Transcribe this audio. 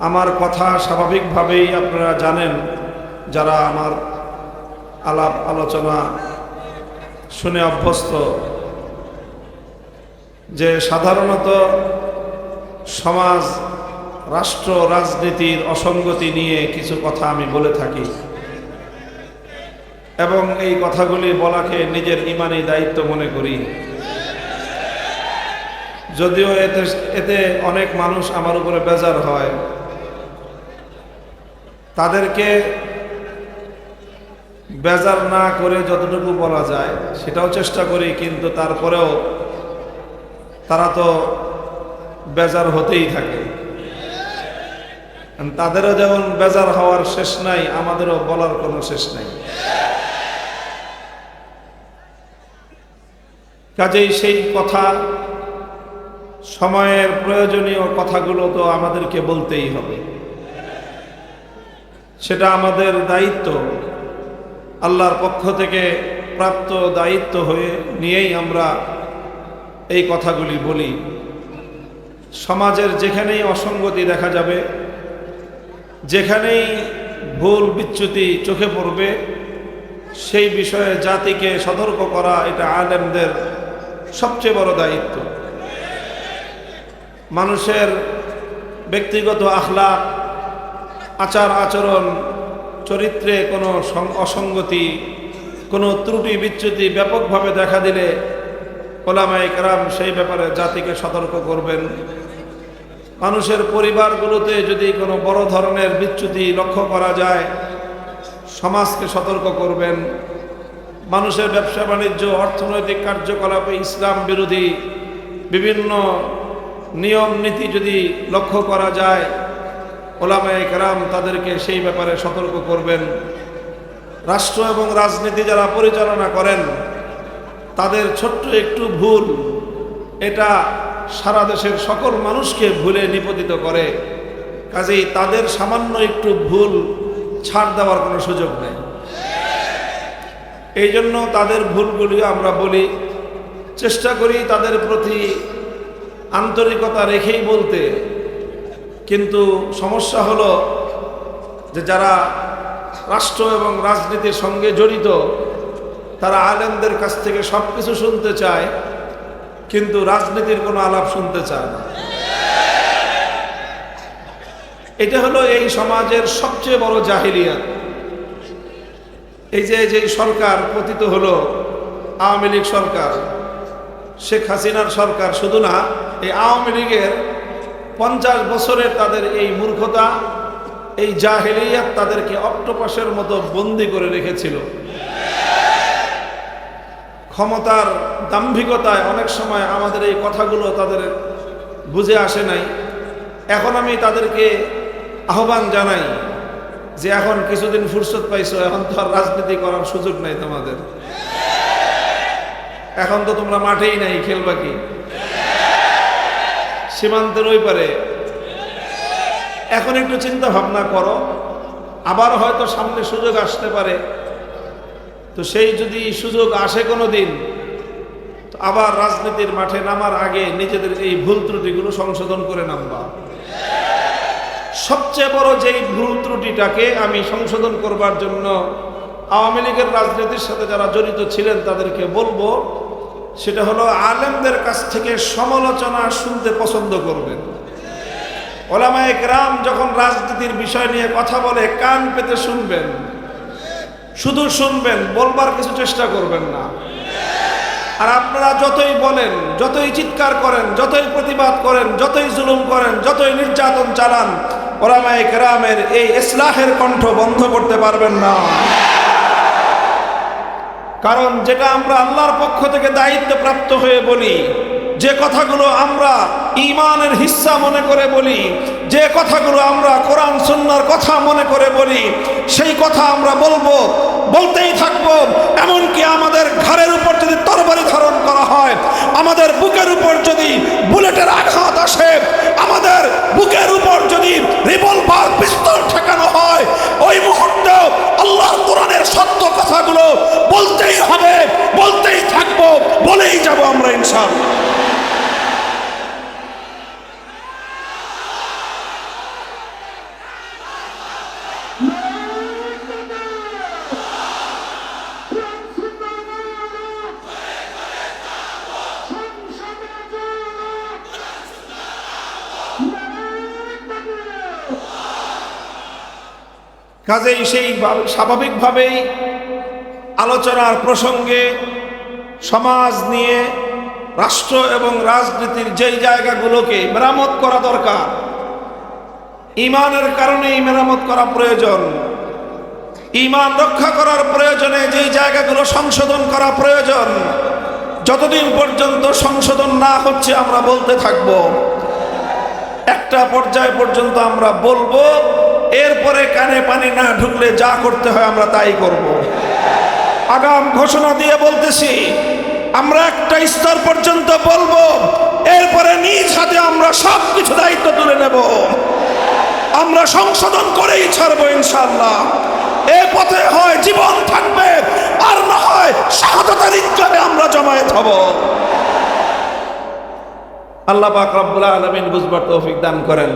আমার কথা স্বাভাবিকভাবেই আপনারা জানেন, যারা আমার আলাপ আলোচনা শুনে অভ্যস্ত, যে সাধারণত সমাজ, রাষ্ট্র, রাজনীতির অসঙ্গতি নিয়ে কিছু কথা আমি বলে থাকি এবং এই কথাগুলি বলাকে নিজের ঈমানি দায়িত্ব মনে করি। যদিও এতে অনেক মানুষ আমার উপরে বেজার হয়, তাদেরকে বেজার না করে যতটুকু বলা যায় সেটাও চেষ্টা করি, কিন্তু তারপরেও তারা তো বেজার হতেই থাকে। তাদেরও যেমন বেজার হওয়ার শেষ নাই, আমাদেরও বলার কোনো শেষ নাই। কাজেই সেই কথা, সময়ের প্রয়োজনীয় কথাগুলো তো আমাদেরকে বলতেই হবে, সেটা আমাদের দায়িত্ব, আল্লাহর পক্ষ থেকে প্রাপ্ত দায়িত্ব হয়ে নিয়েই আমরা এই কথাগুলি বলি। সমাজের যেখানেই অসঙ্গতি দেখা যাবে, যেখানেই ভুল বিচ্যুতি চোখে পড়বে, সেই বিষয়ে জাতিকে সতর্ক করা এটা আলেমদের সবচেয়ে বড় দায়িত্ব। মানুষের ব্যক্তিগত আখলাক, আচার আচরণ, চরিত্রে কোনো অসঙ্গতি, কোনো ত্রুটি বিচ্যুতি ব্যাপকভাবে দেখা দিলে ওলামায়ে কেরাম সেই ব্যাপারে জাতিকে সতর্ক করবেন। মানুষের পরিবারগুলোতে যদি কোনো বড় ধরনের বিচ্যুতি লক্ষ্য করা যায়, সমাজকে সতর্ক করবেন। মানুষের ব্যবসা বাণিজ্য, অর্থনৈতিক কার্যকলাপে ইসলাম বিরোধী বিভিন্ন নিয়ম নীতি যদি লক্ষ্য করা যায়, ওলামায়ে কেরাম তাদেরকে সেই ব্যাপারে সতর্ক করবেন। রাষ্ট্র এবং রাজনীতি যারা পরিচালনা করেন, তাদের ছোট্ট একটু ভুল এটা সারা দেশের সকল মানুষকে ভুলে নিপতিত করে। কাজেই তাদের সামান্য একটু ভুল ছাড় দেওয়ার কোনো সুযোগ নেই। এই জন্য তাদের ভুলগুলি আমরা বলি, চেষ্টা করি তাদের প্রতি আন্তরিকতা রেখেই বলতে। কিন্তু সমস্যা হলো যে যারা রাষ্ট্র এবং রাজনীতির সঙ্গে জড়িত, তারা আলেমদের কাছ থেকে সব কিছু শুনতে চায়, কিন্তু রাজনীতির কোনো আলাপ শুনতে চায় না। এটা হলো এই সমাজের সবচেয়ে বড় জাহিলিয়াত। এই যে সরকার পতিত হলো, আওয়ামী লীগ সরকার, শেখ হাসিনার সরকার, শুধু না, এই আওয়ামী লীগের 50 বছরের তাদের এই মূর্খতা, এই জাহিলিয়াত তাদেরকে অক্টোপাসের মতো বন্দী করে রেখেছিল। ক্ষমতার দাম্ভিকতায় অনেক সময় আমাদের এই কথাগুলো তাদের বুঝে আসে নাই। এখন আমি তাদেরকে আহ্বান জানাই যে এখন কিছুদিন ফুরসত পাইছো, এখন তো আর রাজনীতি করার সুযোগ নাই তোমাদের। এখন তো তোমরা মাঠেই নাই, খেলবা কি? সীমান্তের ওই পারে। এখন একটু চিন্তা ভাবনা করো, আবার হয়তো সামনে সুযোগ আসতে পারে। তো সেই যদি সুযোগ আসে কোনো দিন, তো আবার রাজনীতির মাঠে নামার আগে নিজেদের এই ভুল ত্রুটিগুলো সংশোধন করে নামবা। সবচেয়ে বড় যেই ভুল ত্রুটিটাকে আমি সংশোধন করবার জন্য আওয়ামী লীগের রাজনীতির সাথে যারা জড়িত ছিলেন তাদেরকে বলবো, সেটা হলো আলেমদের কাছ থেকে সমালোচনা শুনতে পছন্দ করবেন। ওলামায়ে কেরাম যখন রাজনীতির বিষয় নিয়ে কথা বলে, কান পেতে শুনবেন, শুধু শুনবেন, বলবার কিছু চেষ্টা করবেন না। আর আপনারা যতই বলেন, যতই চিৎকার করেন, যতই প্রতিবাদ করেন, যতই জুলুম করেন, যতই নির্যাতন চালান, ওলামায়ে কেরামের এই ইসলাহের কণ্ঠ বন্ধ করতে পারবেন না। কারণ যেটা আমরা আল্লাহর পক্ষ থেকে দায়িত্বপ্রাপ্ত হয়ে বলি, যে কথাগুলো আমরা ঈমানের হিস্সা মনে করে বলি, যে কথাগুলো আমরা কোরআন সুন্নাহর কথা মনে করে বলি, সেই কথা আমরা বলবো, বলতেই থাকবো। এমনকি আমাদের ঘাড়ের উপর যদি তরবারি ধারণ করা হয়, আমাদের বুকের উপর যদি বুলেটের আঘাত আসে, আমাদের বুকের উপর যদি রিভলভার পিস্তল ঠেকানো হয়, ওই মুহূর্তে আল্লাহর কোরআনের সত্য কথাগুলো বলতেই হবে, বলতেই থাকবো, বলেই যাব আমরা ইনশাআল্লাহ। কাজেই সেই স্বাভাবিকভাবেই আলোচনার প্রসঙ্গে সমাজ নিয়ে রাষ্ট্র এবং রাজনীতির যেই জায়গাগুলোকে মেরামত করা দরকার, ঈমানের কারণেই মেরামত করা প্রয়োজন, ঈমান রক্ষা করার প্রয়োজনে যেই জায়গাগুলো সংশোধন করা প্রয়োজন, যতদিন পর্যন্ত সংশোধন না হচ্ছে আমরা বলতে থাকব। একটা পর্যায় পর্যন্ত আমরা বলবো, এরপরে কানে পানি না ঢুকলে যা করতে হয় আমরা তাই করব। আগাম ঘোষণা দিয়ে বলতেছি, আমরা একটা স্তর পর্যন্ত বলবো, এরপরে নিজ হাতে আমরা সব কিছু দায়িত্ব তুলে নেব। আমরা সংশোধন করেই ছাড়বো ইনশাআল্লাহ। এ পথে হয় জীবন থাকবে, আর না হয় শাহাদাতের ঈদগাহে আমরা জমায়েত হব। আল্লাহ পাক রব্বুল আলামিন বুঝবার তৌফিক দান করেন।